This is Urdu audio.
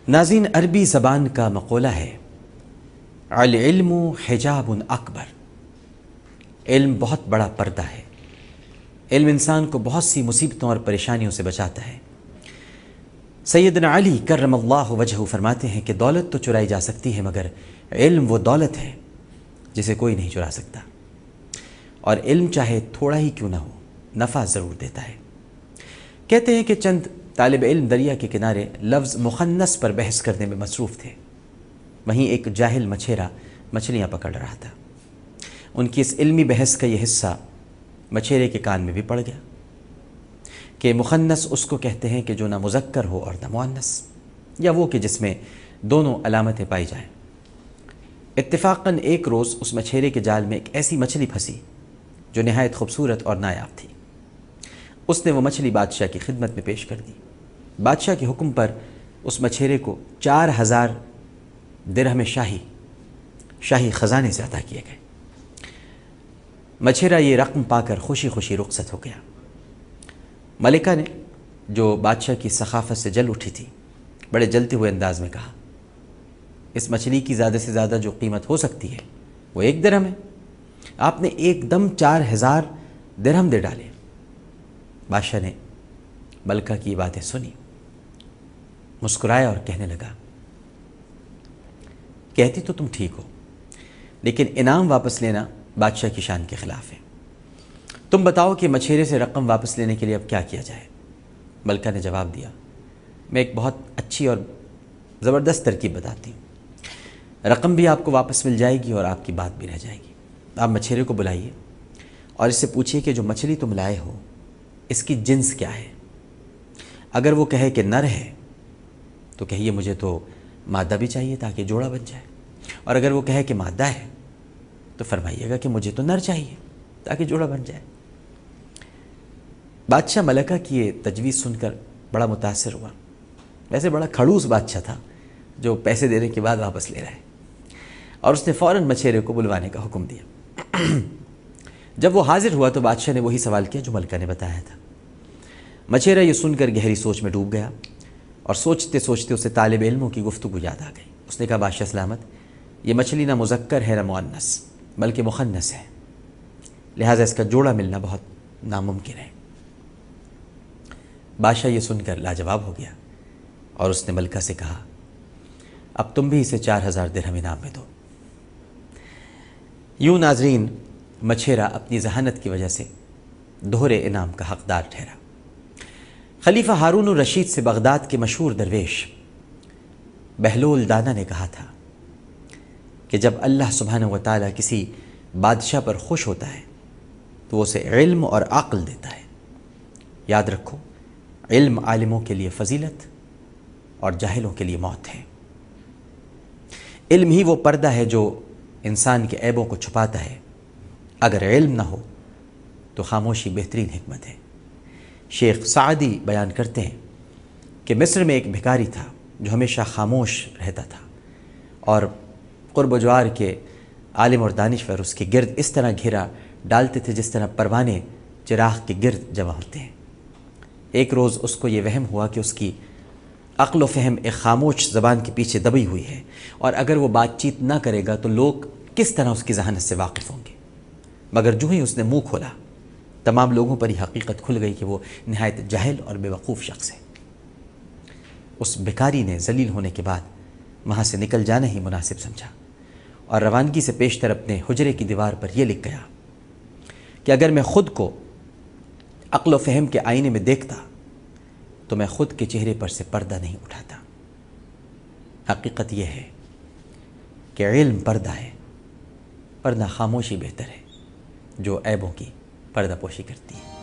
ناظرین، عربی زبان کا مقولہ ہے العلم حجاب اکبر، علم بہت بڑا پردہ ہے۔ علم انسان کو بہت سی مصیبتوں اور پریشانیوں سے بچاتا ہے۔ سیدنا علی کرم اللہ وجہہ فرماتے ہیں کہ دولت تو چرائی جا سکتی ہے مگر علم وہ دولت ہے جسے کوئی نہیں چرا سکتا، اور علم چاہے تھوڑا ہی کیوں نہ ہو نفع ضرور دیتا ہے۔ کہتے ہیں کہ چند طالب علم دریا کے کنارے لفظ مخنث پر بحث کرنے میں مصروف تھے، وہیں ایک جاہل مچھیرا مچھلیاں پکڑ رہا تھا۔ ان کی اس علمی بحث کا یہ حصہ مچھیرے کے کان میں بھی پڑ گیا کہ مخنث اس کو کہتے ہیں کہ جو نہ مذکر ہو اور نہ مؤنث، یا وہ کہ جس میں دونوں علامتیں پائی جائیں۔ اتفاقاً ایک روز اس مچھیرے کے جال میں ایک ایسی مچھلی پھنسی جو نہایت خوبصورت اور نایاب تھی۔ اس نے وہ مچھلی بادشاہ کی خدمت میں پیش کر دی۔ بادشاہ کے حکم پر اس مچھیرے کو 4000 درہم شاہی خزانے سے عطا کیے گئے۔ مچھیرا یہ رقم پا کر خوشی خوشی رخصت ہو گیا۔ ملکہ نے، جو بادشاہ کی سخاوت سے جل اٹھی تھی، بڑے جلتے ہوئے انداز میں کہا، اس مچھلی کی زیادہ سے زیادہ جو قیمت ہو سکتی ہے وہ 1 درہم ہے، آپ نے ایک دم 4000 درہم دے ڈالے۔ بادشاہ نے ملکہ کی باتیں سنی، مسکرایا اور کہنے لگا، کہتی تو تم ٹھیک ہو، لیکن انعام واپس لینا بادشاہ کی شان کے خلاف ہے۔ تم بتاؤ کہ مچھیرے سے رقم واپس لینے کے لیے اب کیا کیا جائے؟ ملکہ نے جواب دیا، میں ایک بہت اچھی اور زبردست ترکیب بتاتی ہوں، رقم بھی آپ کو واپس مل جائے گی اور آپ کی بات بھی رہ جائے گی۔ آپ مچھیرے کو بلائیے اور اس سے پوچھیے کہ جو مچھلی تم لائے ہو اس کی جنس کیا ہے۔ اگر وہ کہے کہ نر ہے تو کہیے مجھے تو مادہ بھی چاہیے تاکہ جوڑا بن جائے، اور اگر وہ کہے کہ مادہ ہے تو فرمائیے گا کہ مجھے تو نر چاہیے تاکہ جوڑا بن جائے۔ بادشاہ ملکہ کی یہ تجویز سن کر بڑا متاثر ہوا۔ ویسے بڑا کھڑوس بادشاہ تھا جو پیسے دینے کے بعد واپس لے رہا ہے، اور اس نے فوراً مچھیرے کو بلوانے کا حکم دیا۔ جب وہ حاضر ہوا تو بادشاہ نے وہی سوال کیا جو ملکہ نے بتایا تھا۔ مچھیرا یہ سن کر گہری سوچ میں ڈوب گیا، اور سوچتے سوچتے اسے طالب علموں کی گفتگو یاد آ گئی۔ اس نے کہا، بادشاہ سلامت، یہ مچھلی نہ مذکر ہے نہ مؤنث بلکہ مخنث ہے، لہٰذا اس کا جوڑا ملنا بہت ناممکن ہے۔ بادشاہ یہ سن کر لاجواب ہو گیا، اور اس نے ملکہ سے کہا، اب تم بھی اسے 4000 درہم انعام میں دو۔ یوں ناظرین، مچھیرا اپنی ذہانت کی وجہ سے دوہرے انعام کا حقدار ٹھہرا۔ خلیفہ ہارون الرشید سے بغداد کے مشہور درویش بہلول دانا نے کہا تھا کہ جب اللہ سبحانہ و تعالیٰ کسی بادشاہ پر خوش ہوتا ہے تو وہ اسے علم اور عقل دیتا ہے۔ یاد رکھو، علم عالموں کے لیے فضیلت اور جاہلوں کے لیے موت ہے۔ علم ہی وہ پردہ ہے جو انسان کے عیبوں کو چھپاتا ہے۔ اگر علم نہ ہو تو خاموشی بہترین حکمت ہے۔ شیخ سعدی بیان کرتے ہیں کہ مصر میں ایک بھکاری تھا جو ہمیشہ خاموش رہتا تھا، اور قرب و جوار کے عالم اور دانشور اس کے گرد اس طرح گھیرا ڈالتے تھے جس طرح پروانے چراغ کے گرد جمع ہوتے ہیں۔ ایک روز اس کو یہ وہم ہوا کہ اس کی عقل و فہم ایک خاموش زبان کے پیچھے دبی ہوئی ہے، اور اگر وہ بات چیت نہ کرے گا تو لوگ کس طرح اس کی ذہانت سے واقف ہوں گے۔ مگر جو ہی اس نے منہ کھولا، تمام لوگوں پر یہ حقیقت کھل گئی کہ وہ نہایت جاہل اور بے وقوف شخص ہے۔ اس بھکاری نے ذلیل ہونے کے بعد وہاں سے نکل جانا ہی مناسب سمجھا، اور روانگی سے پیشتر اپنے حجرے کی دیوار پر یہ لکھ گیا کہ اگر میں خود کو عقل و فہم کے آئینے میں دیکھتا تو میں خود کے چہرے پر سے پردہ نہیں اٹھاتا۔ حقیقت یہ ہے کہ علم پردہ ہے، ورنہ خاموشی بہتر ہے جو عیبوں کی پردہ پوشی کرتی ہے۔